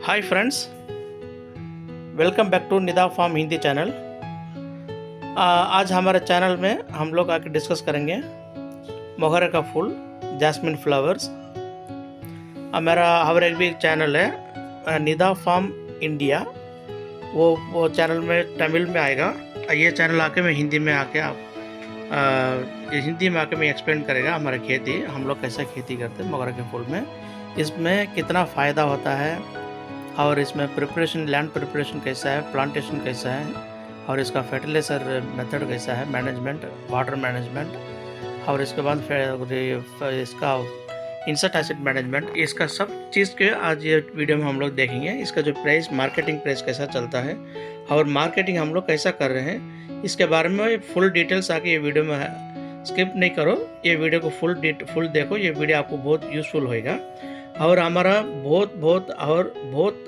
Hi friends, welcome back to Nida farm Hindi channel. आज हमारे channel में हम लोग आके डिस्कस करेंगे मोगरे का फूल, जैस्मिन फ्लावर्स। हमारा एक भी चैनल है निदा फार्म इंडिया, वो चैनल में तमिल में आएगा। ये चैनल आके मैं हिंदी में आके हिंदी में आके मैं एक्सप्लेन करेगा हमारा खेती, हम लोग कैसा खेती करते हैं मोगरे के फूल में, इसमें कितना फ़ायदा होता है और इसमें प्रिपरेशन, लैंड प्रिपरेशन कैसा है, प्लांटेशन कैसा है और इसका फर्टिलाइज़र मेथड कैसा है, मैनेजमेंट, वाटर मैनेजमेंट और इसके बाद इसका इंसेक्ट एसिड मैनेजमेंट, इसका सब चीज़ के आज ये वीडियो में हम लोग देखेंगे। इसका जो प्राइस, मार्केटिंग प्राइस कैसा चलता है और मार्केटिंग हम लोग कैसा कर रहे हैं, इसके बारे में फुल डिटेल्स आके ये वीडियो में है। स्किप नहीं करो, ये वीडियो को फुल देखो, ये वीडियो आपको बहुत यूज़फुल होएगा। और हमारा बहुत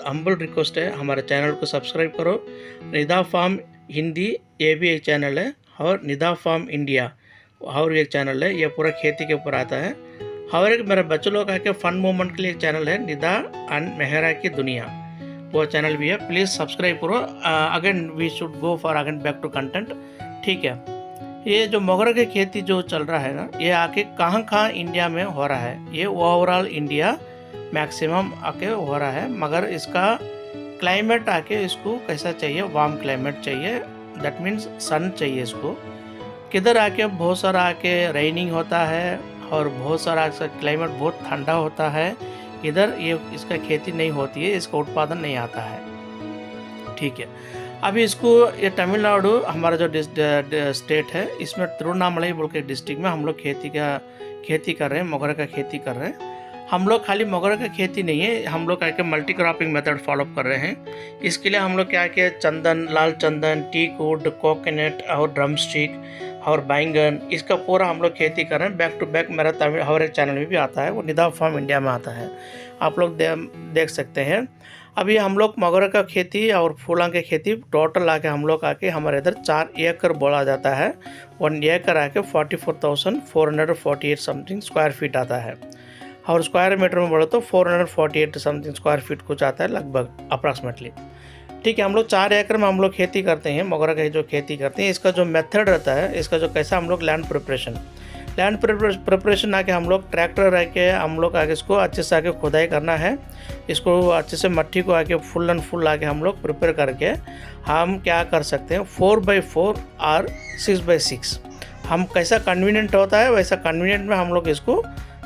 हम्बल रिक्वेस्ट है, हमारे चैनल को सब्सक्राइब करो। निदा फार्म हिंदी ये भी एक चैनल है और निदा फार्म इंडिया और एक चैनल है, ये पूरा खेती के ऊपर आता है। और एक मेरे बच्चों लोग के फन मोमेंट के लिए एक चैनल है निदा एंड मेहरा की दुनिया, वो चैनल भी है, प्लीज़ सब्सक्राइब करो। Again we should go for again back to content, ठीक है। ये जो मोगरे की खेती जो चल रहा है ना, ये आके कहाँ इंडिया में हो रहा है, ये ओवरऑल इंडिया मैक्सिमम आके हो रहा है, मगर इसका क्लाइमेट आके इसको कैसा चाहिए, वार्म क्लाइमेट चाहिए, दैट मीन्स सन चाहिए इसको। किधर आके बहुत सारा आके रेनिंग होता है और बहुत सारा क्लाइमेट बहुत ठंडा होता है, इधर ये इसका खेती नहीं होती है, इसका उत्पादन नहीं आता है, ठीक है। अभी इसको ये तमिलनाडु हमारा जो स्टेट है, इसमें तिरुवन्नामलाई बोल के डिस्ट्रिक्ट में हम लोग खेती कर रहे हैं, मोगरे का खेती कर रहे हैं। हम लोग खाली मोगरे का खेती नहीं है, हम लोग क्या मल्टी क्रॉपिंग मेथड फॉलो कर रहे हैं। इसके लिए हम लोग क्या कि चंदन, लाल चंदन, टीक वुड, कोकोनट और ड्रम स्टिक और बैंगन, इसका पूरा हम लोग खेती कर रहे हैं। बैक टू बैक मेरा तमिल हर एक चैनल में भी आता है, वो निदा फार्म इंडिया में आता है, आप लोग देख सकते हैं। अभी हम लोग मोगरे का खेती और फूलों की खेती टोटल आके हम लोग आके हमारे इधर 4 एकड़ बोला जाता है। 1 एकड़ आके 44,448 समथिंग स्क्वायर फीट आता है और स्क्वायर मीटर में बोले तो 448 समथिंग स्क्वायर फीट कुछ आता है लगभग अप्रॉक्सीमेटली, ठीक है। हम लोग 4 एकड़ में हम लोग खेती करते हैं, मोगरा का जो खेती करते हैं, इसका जो मेथड रहता है, इसका जो कैसा हम लोग लैंड प्रिपरेशन आके हम लोग ट्रैक्टर आके हम लोग आगे इसको अच्छे से आके खुदाई करना है, इसको अच्छे से मट्टी को आके फुल एंड फुल आके हम लोग प्रिपेयर करके हम क्या कर सकते हैं, 4x4 और 6x6 हम कैसा कन्वीनियंट होता है वैसा कन्वीनियंट में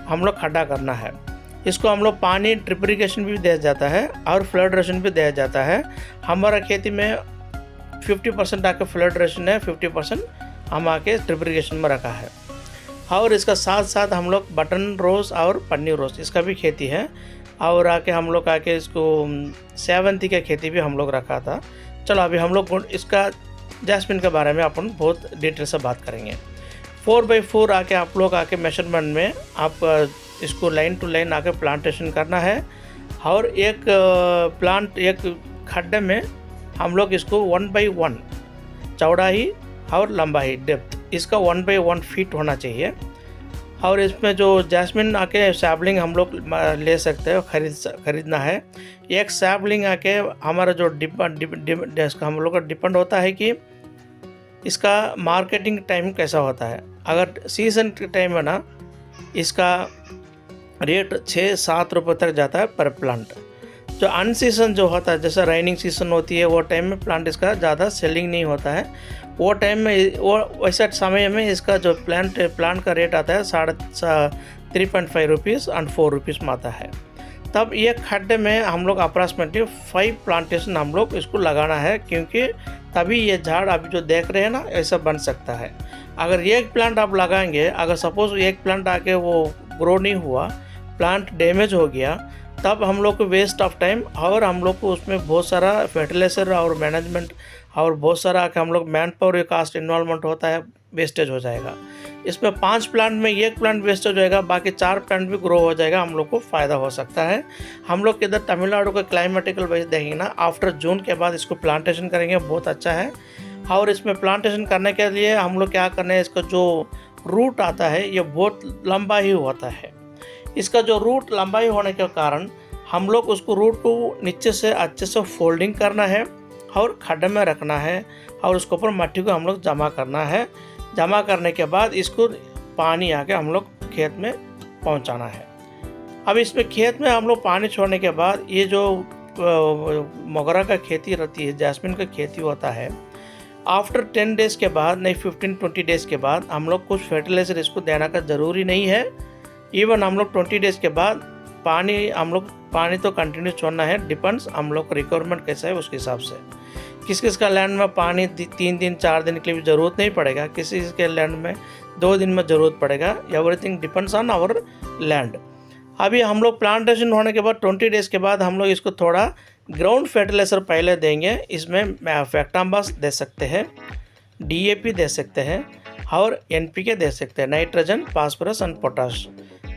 हम लोग खड्डा करना है। इसको हम लोग पानी ड्रिप इरिगेशन भी दिया जाता है और फ्लड रेशन भी दिया जाता है। हमारा खेती में 50% आके फ्लड रेशन है, 50% हम आके ड्रिप इरिगेशन में रखा है। और इसका साथ साथ हम लोग बटन रोज़ और पन्नी रोज़ इसका भी खेती है। और आके हम लोग आके इसको सेवंती का खेती भी हम लोग रखा था। चलो अभी हम लोग इसका जैस्मिन के बारे में अपन बहुत डिटेल से बात करेंगे। 4x4 आके आप लोग आके मेजरमेंट में आप इसको लाइन टू लाइन आके प्लांटेशन करना है और एक खड्डे में हम लोग इसको 1x1 चौड़ाई और लंबाई डेप्थ इसका 1x1 फीट होना चाहिए। और इसमें जो जैस्मिन आके सैपलिंग हम लोग ले सकते हैं, खरीदना है। एक सैपलिंग आके हमारा जो हम लोग का डिपेंड होता है कि इसका मार्केटिंग टाइम कैसा होता है। अगर सीज़न के टाइम है ना, इसका रेट 6-7 रुपये तक जाता है पर प्लांट। जो अन सीज़न जो होता है, जैसे रेनिंग सीज़न होती है, वो टाइम में प्लांट इसका ज़्यादा सेलिंग नहीं होता है। वो टाइम में वो वैसा समय में इसका जो प्लांट का रेट आता है 3.5 रुपीज़ एंड 4 रुपीज़ में आता है। तब ये खड्डे में हम लोग अप्रॉक्सीमेटली 5 प्लांटेशन हम लोग इसको लगाना है, क्योंकि तभी ये झाड़ अभी जो देख रहे हैं ना ऐसा बन सकता है। अगर एक प्लांट आप लगाएंगे, अगर सपोज एक प्लांट आके वो ग्रो नहीं हुआ, प्लांट डैमेज हो गया, तब हम लोग को वेस्ट ऑफ टाइम और हम लोग को उसमें बहुत सारा फर्टिलाइज़र और मैनेजमेंट और बहुत सारा हम लोग मैन पावर कास्ट इन्वॉल्वमेंट होता है, वेस्टेज हो जाएगा। इसमें 5 प्लांट में 1 प्लांट वेस्ट हो जाएगा, बाकी 4 प्लांट भी ग्रो हो जाएगा, हम लोग को फ़ायदा हो सकता है। हम लोग इधर तमिलनाडु का क्लाइमेटिकल वाइज देखेंगे ना, आफ्टर जून के बाद इसको प्लांटेशन करेंगे, बहुत अच्छा है। और इसमें प्लांटेशन करने के लिए हम लोग क्या करना है, इसका जो रूट आता है ये बहुत लंबा ही होता है। इसका जो रूट लंबाई होने के कारण हम लोग उसको रूट को नीचे से अच्छे से फोल्डिंग करना है और खड्डे में रखना है और उसके ऊपर मट्टी को हम लोग जमा करना है। जमा करने के बाद इसको पानी आके हम लोग खेत में पहुंचाना है। अब इसमें खेत में हम लोग पानी छोड़ने के बाद ये जो मोगरा का खेती रहती है, जैस्मिन का खेती होता है, आफ्टर 10 डेज़ के बाद, नहीं 15-20 डेज़ के बाद हम लोग कुछ फर्टिलाइज़र इसको देना का ज़रूरी नहीं है। इवन हम लोग 20 डेज़ के बाद पानी तो कंटिन्यू छोड़ना है, डिपेंड्स हम लोग का रिक्वायरमेंट कैसा है उसके हिसाब से। किस का लैंड में पानी 3 दिन 4 दिन के लिए भी ज़रूरत नहीं पड़ेगा, किसी के लैंड में 2 दिन में ज़रूरत पड़ेगा। Everything depends on our land. अभी हम लोग प्लांटेशन होने के बाद 20 डेज़ के बाद हम लोग इसको थोड़ा ग्राउंड फर्टिलाइज़र पहले देंगे। इसमें फैक्टाम्बास दे सकते हैं, DAP दे सकते हैं और NPK दे सकते हैं, नाइट्रोजन, फास्फोरस एंड पोटाश,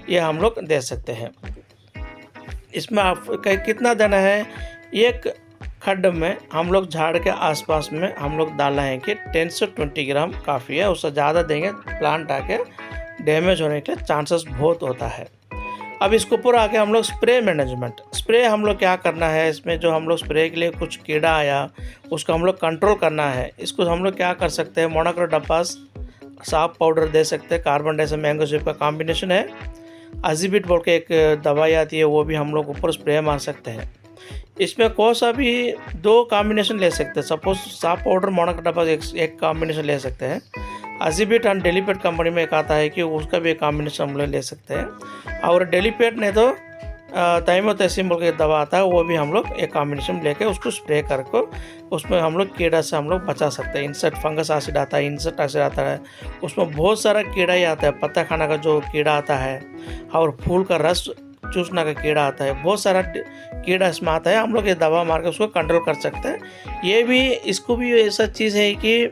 ये हम लोग दे सकते हैं। इसमें आप कितना देना है, एक खड्ड में हम लोग झाड़ के आसपास में हम लोग डालना है कि 10 से 20 ग्राम काफ़ी है। उससे ज़्यादा देंगे प्लांट आके डैमेज होने के चांसेस बहुत होता है। अब इसके ऊपर आके हम लोग स्प्रे मैनेजमेंट, स्प्रे हम लोग क्या करना है, इसमें जो हम लोग स्प्रे के लिए कुछ कीड़ा आया उसको हम लोग कंट्रोल करना है। इसको हम लोग क्या कर सकते हैं, मोनोक्रोटोफास साफ पाउडर दे सकते हैं, कार्बन डाइऑक्साइड मैंगोजेब का कॉम्बिनेशन है, अजीबिट बोल के एक दवाई आती है, वो भी हम लोग ऊपर स्प्रे मार सकते हैं। इसमें कौन सा भी 2 कॉम्बिनेशन ले सकते हैं। सपोज साफ पाउडर मोनोक्रोटोफास एक कॉम्बिनेशन ले सकते हैं, अजीबिट एंड डेलीपेट कंपनी में एक आता है कि उसका भी एक कॉम्बिनेशन हम लोग ले सकते हैं, और डेलीपेट नहीं तो थाइमोथैक्सिन बोल के दवा आता है, वो भी हम लोग एक कॉम्बिनेशन लेके उसको स्प्रे करके उसमें हम लोग कीड़ा से हम लोग बचा सकते हैं। इंसेक्ट फंगस एसिड आता है, इंसेक्ट एसिड आता है, उसमें बहुत सारा कीड़ा ही आता है, पत्ता खाना का जो कीड़ा आता है और फूल का रस चूसना का कीड़ा आता है, बहुत सारा कीड़ा इसमें आता है। हम लोग ये दवा मार के उसको कंट्रोल कर सकते हैं। ये भी इसको भी ऐसा चीज़ है कि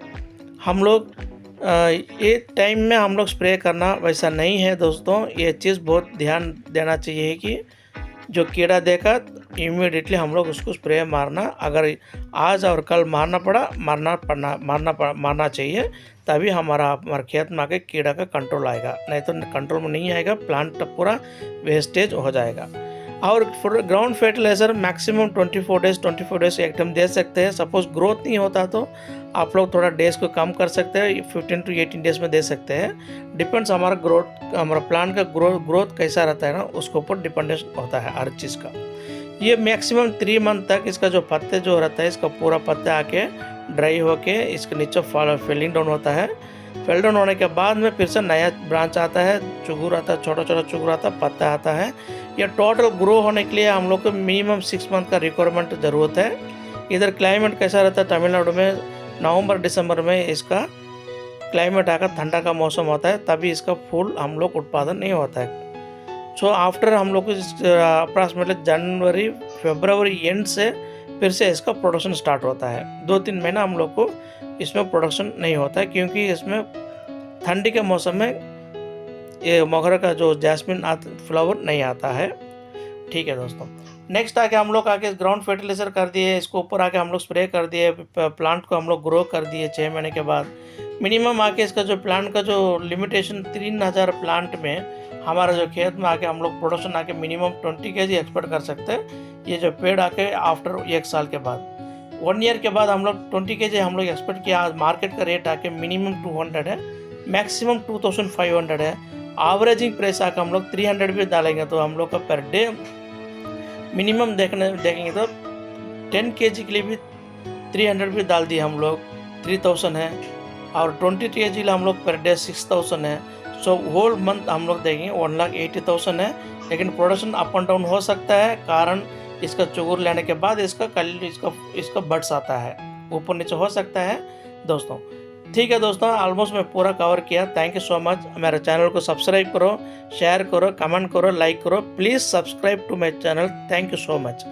हम लोग ये टाइम में हम लोग स्प्रे करना वैसा नहीं है दोस्तों। ये चीज़ बहुत ध्यान देना चाहिए कि जो कीड़ा देखा इमीडिएटली हम लोग उसको स्प्रे मारना, अगर आज और कल मारना चाहिए, तभी हमारा खेत में आके कीड़ा का कंट्रोल आएगा, नहीं तो कंट्रोल में नहीं आएगा, प्लांट पूरा वेस्टेज हो जाएगा। और ग्राउंड फर्टिलाइज़र मैक्सिमम 24 डेज एक टाइम दे सकते हैं। सपोज ग्रोथ नहीं होता तो आप लोग थोड़ा डेज को कम कर सकते हैं, 15 to 18 डेज में दे सकते हैं। डिपेंड्स हमारा प्लांट का ग्रोथ कैसा रहता है ना, उसके ऊपर डिपेंडेंस होता है हर चीज़ का। ये मैक्सिमम 3 मंथ तक इसका जो पत्ते जो रहता है, इसका पूरा पत्ते आके ड्राई होके इसके नीचे फेलिंग डाउन होता है। फेल डाउन होने के बाद में फिर से नया ब्रांच आता है, चुगुर आता है, छोटा छोटा चुगुर आता है, पत्ता आता है। ये टोटल ग्रो होने के लिए हम लोग को मिनिमम 6 मंथ का रिक्वायरमेंट ज़रूरत है। इधर क्लाइमेट कैसा रहता है, तमिलनाडु में नवंबर दिसंबर में इसका क्लाइमेट आकर ठंडा का मौसम होता है, तभी इसका फूल हम लोग उत्पादन नहीं होता है। सो आफ्टर हम लोग को अप्रॉक्सीमेटली जनवरी फरवरी एंड से फिर से इसका प्रोडक्शन स्टार्ट होता है। 2-3 महीना हम लोग को इसमें प्रोडक्शन नहीं होता है, क्योंकि इसमें ठंडी के मौसम में ये मोगरा का जो जैस्मिन फ्लावर नहीं आता है। ठीक है दोस्तों, नेक्स्ट आके हम लोग आके ग्राउंड फर्टिलाइजर कर दिए, इसको ऊपर आके हम लोग स्प्रे कर दिए, प्लांट को हम लोग ग्रो कर दिए 6 महीने के बाद। मिनिमम आके इसका जो प्लांट का जो लिमिटेशन 3000 प्लांट में हमारा जो खेत में आके हम लोग प्रोडक्शन आके मिनिमम 20 kg एक्सपेक्ट कर सकते हैं। ये जो पेड़ आके आफ्टर 1 साल के बाद 1 ईयर के बाद हम लोग 20 kg हम लोग एक्सपेक्ट किया। मार्केट का रेट आके मिनिमम 200 है, मैक्सिमम 2500 है। एवरेजिंग प्राइस आकर हम लोग 300 भी डालेंगे तो हम लोग का पर डे मिनिमम देखेंगे तो 10 kg के लिए भी 300 भी डाल दिए हम लोग, 3000 है। और 20 kg हम लोग पर डे 6000 है। सो होल मंथ हम लोग देखेंगे 1,80,000 है। लेकिन प्रोडक्शन अप एंड डाउन हो सकता है, कारण इसका चुगुर लेने के बाद इसका बड्स आता है, ऊपर नीचे हो सकता है दोस्तों। ठीक है दोस्तों, ऑलमोस्ट मैं पूरा कवर किया। Thank you so much. मेरे चैनल को सब्सक्राइब करो, शेयर करो, कमेंट करो, लाइक करो। Please subscribe to my channel. Thank you so much.